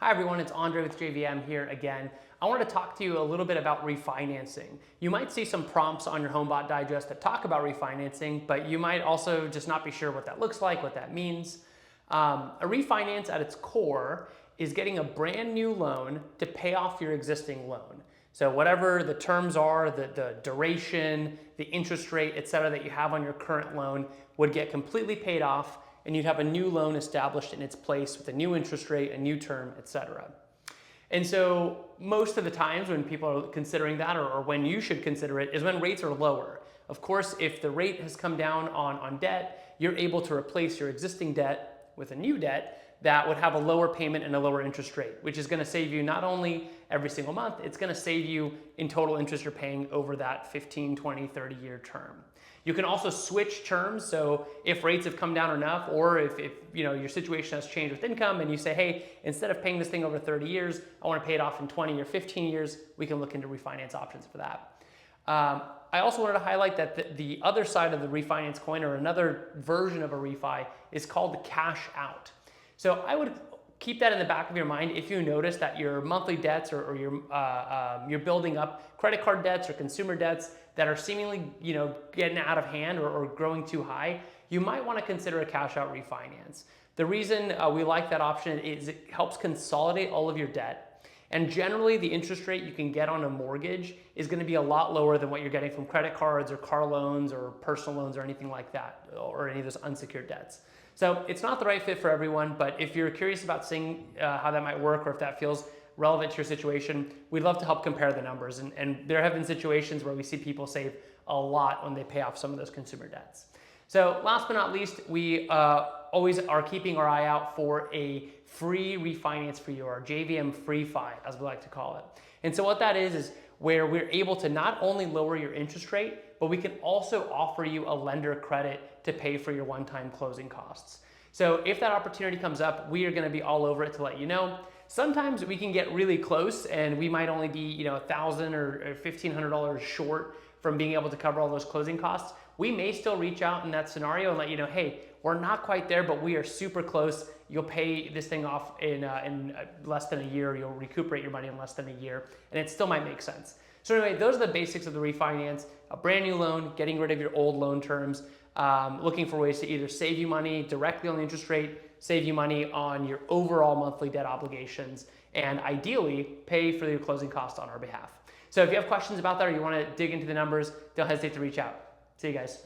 Hi everyone, it's Andre with JVM here again. I want to talk to you a little bit about refinancing. You might see some prompts on your Homebot digest that talk about refinancing, but you might also just not be sure what that looks like, what that means. A refinance at its core is getting a brand new loan to pay off your existing loan. So whatever the terms are, the duration, the interest rate, et cetera, that you have on your current loan would get completely paid off, and you'd have a new loan established in its place with a new interest rate, a new term, et cetera. And so most of the times when people are considering that, or when you should consider it, is when rates are lower. Of course, if the rate has come down on debt, you're able to replace your existing debt with a new debt that would have a lower payment and a lower interest rate, which is going to save you not only every single month, it's going to save you in total interest you're paying over that 15, 20, 30-year term. You can also switch terms, so if rates have come down enough, or if your situation has changed with income and you say, hey, instead of paying this thing over 30 years, I want to pay it off in 20 or 15 years, we can look into refinance options for that. I also wanted to highlight that the other side of the refinance coin, or another version of a refi, is called cash out. So I would keep that in the back of your mind if you notice that your monthly debts or you're building up credit card debts or consumer debts that are seemingly getting out of hand or growing too high. You might want to consider a cash out refinance. The reason we like that option is it helps consolidate all of your debt. And generally, the interest rate you can get on a mortgage is going to be a lot lower than what you're getting from credit cards or car loans or personal loans or anything like that, or any of those unsecured debts. So it's not the right fit for everyone, but if you're curious about seeing how that might work, or if that feels relevant to your situation, we'd love to help compare the numbers. And there have been situations where we see people save a lot when they pay off some of those consumer debts. So last but not least, we always are keeping our eye out for a free refinance for you, or JVM free fi, as we like to call it. And so what that is where we're able to not only lower your interest rate, but we can also offer you a lender credit to pay for your one-time closing costs. So if that opportunity comes up, we are going to be all over it to let you know. Sometimes we can get really close and we might only be $1,000 or $1,500 short from being able to cover all those closing costs. We may still reach out in that scenario and let you know, hey, we're not quite there, but we are super close. You'll pay this thing off in less than a year. You'll recuperate your money in less than a year, and it still might make sense. So anyway, those are the basics of the refinance: a brand new loan, getting rid of your old loan terms, looking for ways to either save you money directly on the interest rate, save you money on your overall monthly debt obligations, and ideally pay for your closing costs on our behalf. So if you have questions about that, or you want to dig into the numbers, don't hesitate to reach out. See you guys.